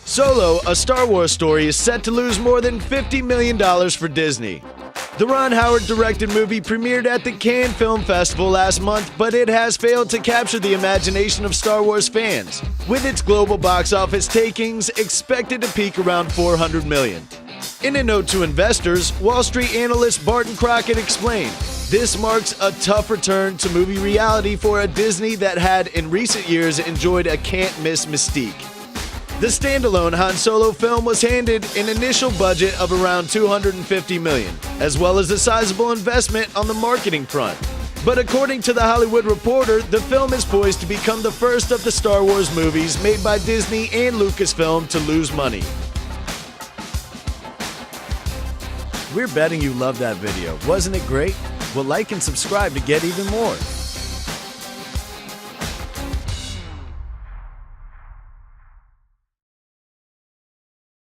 Solo, a Star Wars story, is set to lose more than $50 million for Disney. The Ron Howard-directed movie premiered at the Cannes Film Festival last month, but it has failed to capture the imagination of Star Wars fans, with its global box office takings expected to peak around $400 million. In a note to investors, Wall Street analyst Barton Crockett explained, "This marks a tough return to movie reality for a Disney that had in recent years enjoyed a can't-miss mystique." The standalone Han Solo film was handed an initial budget of around $250 million, as well as a sizable investment on the marketing front. But according to The Hollywood Reporter, the film is poised to become the first of the Star Wars movies made by Disney and Lucasfilm to lose money. We're betting you loved that video. Wasn't it great? Well, like and subscribe to get even more.